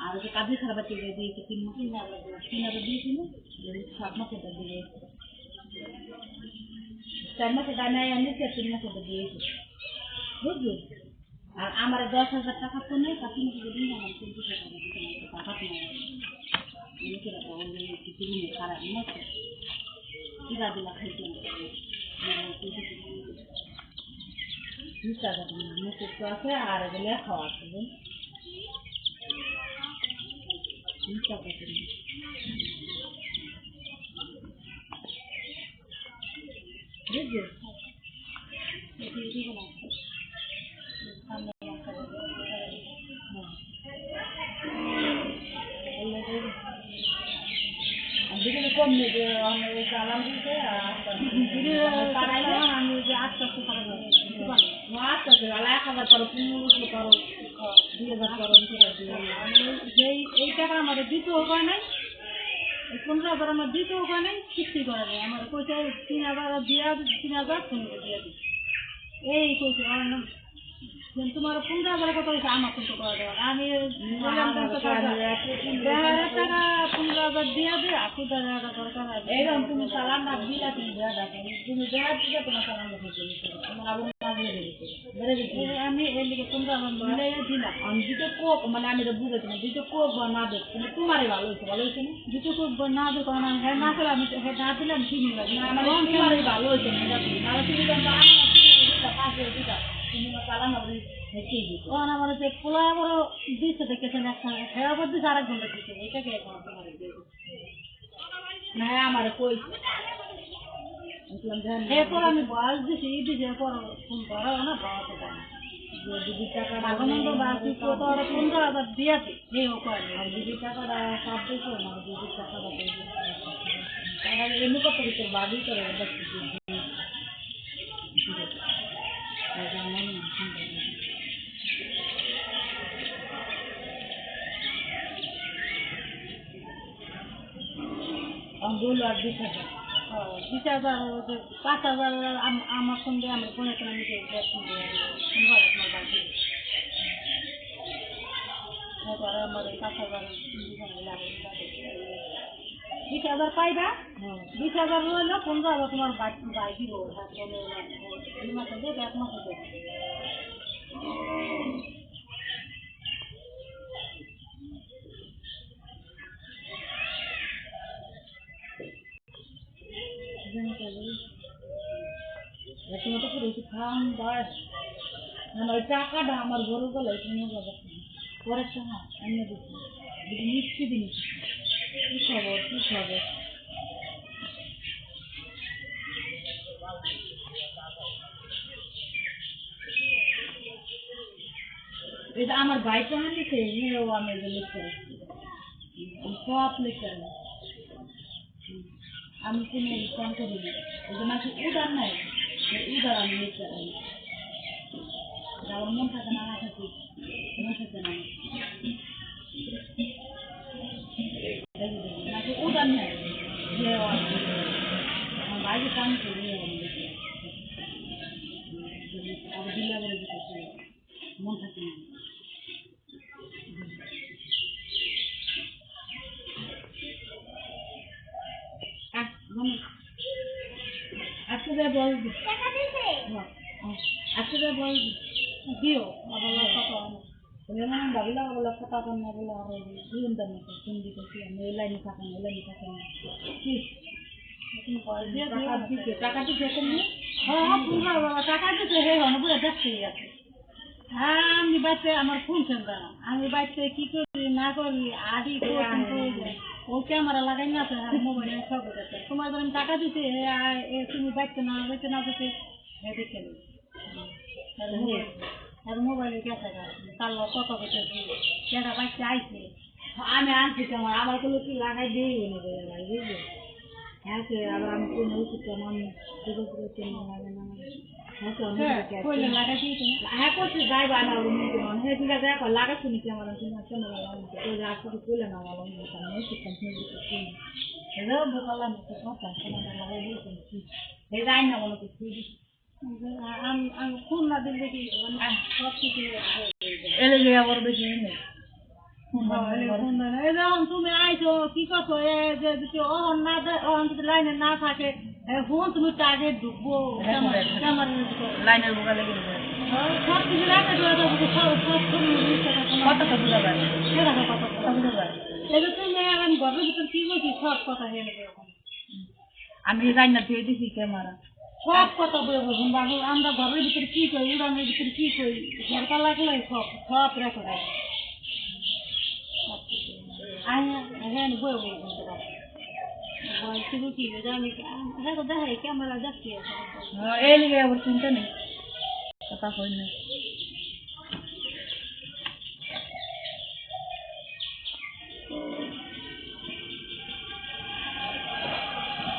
আর ওই যে কাজী খারাপ দিয়েছে 3 মাস 3,000 দিয়েছিল 7 মাসের দিয়ে 4 মাসের দায় নেয় আমি 3 মাসের দিয়েছি বুঝলি আর আমার 10,000 টাকা তো নেই 3 মাসের দিন আমার 20,000 টাকা নেই এই কি রকম কিছু নিয়ে খারাপ না কি দাদি না খাইতে আছে আর এগুলো খাওয়া আছে কম নেবে চালান দিতে আমি যে আস্তে আস্তে আস্তে আস্তে আলাদা খাবার করো 1500 করো 2000 করো এই টাকা আমাদের দিতেও উপায় নাই 15,000 আমার দিতেও উপায় নাই চুক্তি করা যায় আমার কইছে 3,000 দিয়া 3,000 শুনবে দিয়া দিই এই কইছে তোমার 15,000 কত হয়েছে আমার কত করা দেওয়ার আমি টাকা 15,000 দিয়ে দে 8,000 দরকার এইরকম তুমি চালান না দিলা তুমি দেওয়া দিলে তোমার চালান তোমার আবার আমি এর লিগে 15,000 মিলাই দিলাম আমি দুটো কোপ মানে আমি তো বুঝেছি না দুটো কোপ না দেখ তোমারই ভালো হয়েছে না দুটো কোপ না দেখ কারণ আমি হ্যাঁ না করে আমি হ্যাঁ না দিলাম ঠিক লাগে না আমার তোমারই ভালো হয়েছে না তুমি আমার যে পোলা বড় দিচ্ছে দেখেছেন একটা হেরা বলতে আরেক ঘন্টা দিচ্ছে এটাকে না আমার কইছে এরপর আমি বয়স দিছি দিছি এরপর ফোন করা না বাড়াতে পারে না দিদি টাকা আগমন বাকি তো 15,000 দিয়েছে এই ওখানে আর দিদি টাকাটা সব দিয়েছে না দিদি টাকাটা টাকা এমনি কত দিচ্ছে বাড়ি করে অঙ্গুল আর 20,000 5,000 আমার সঙ্গে আমার বোনের সঙ্গে আমি আমার 5,000 20,000 পাইবা 20,000 হলো 15,000 তোমার বাইক দিব মাসে দেবে 1 মাসে দেবে তোমাকে পুরো খাম বাস মানে ওই টাকাটা আমার গরু গেলে পরের সময় অন্য দিচ্ছি মিষ্টি জিনিস কি খবর কি খবর এটা আমার ভাইটা লিখে নিয়েও আমি লিখতে সব লিখতে আমি কোনো ফোন করি না ওই যে মাঝে উদার নাই উদার আমি লিখতে পারি আমার মন থাকে না না থাকি মন থাকে না মাঝে উদার নাই আমার বাইরে কাম করি আবার দিল্লা করে দিতে মন থাকে না আজকে বল আজকে বল দিও আবার কথা memang nggak bilang kalau katakan nggak bilang belum dan tinggi kecil nilai nih sih টাকা তো যেতেন হ্যাঁ টাকা তো হে হন বলে দেখছি হ্যাঁ আমি বাচ্চা আমার ফোন শুনতাম আমি বাচ্চা কি করি না করি আদি ও ক্যামেরা লাগাই না আছে মোবাইলে সব তোমার ধরেন টাকা দিতে তুমি বাচ্চা না দিতে দেখে আর মোবাইলে গেছে তার কত কিছু সেটা বাচ্চা আইছে আমি আনছি তোমার আমার কোনো কি লাগাই দিই বুঝলি হ্যাঁ আবার আমি কোনো ওষুধ কেমন লাগে না হ্যাঁ করছি গাই বানা হ্যাঁ ঠিক আছে এখন লাগাচ্ছি নাকি আমার আসলে তুলে না আমার বোকালাম কথা লাগাই দিয়েছি যাই না মনে করছি আমি ফোন না দিলে কি সব কিছু এলে আবার বেশি নেই তুমি আইছো কি করছো যে যদি অহন না অহন যদি লাইনে না থাকে ফোন তুমি আগে ঢুকবো লাইনের বোকা লেগে সব কিছু লাইনে ঢুকে কতটা বোঝা যায় কত বোঝা যায় এটা তুমি আমি ঘরের ভিতরে কি বলছি সব কথা হয়ে গেছে আমি রান্না ধুয়ে দিছি ক্যামেরা সব কথা বলে বলুন আমরা ঘরের ভিতরে কি করি উড়ানের ভিতরে কি করি সরকার লাগলে সব সব রেকর্ড আছে বই বই বলতে পারি শুধু কি আমি হ্যাঁ দেখাই ক্যামেরা দেখছি এই লিগে আবার চিন্তা নেই কথা হয় না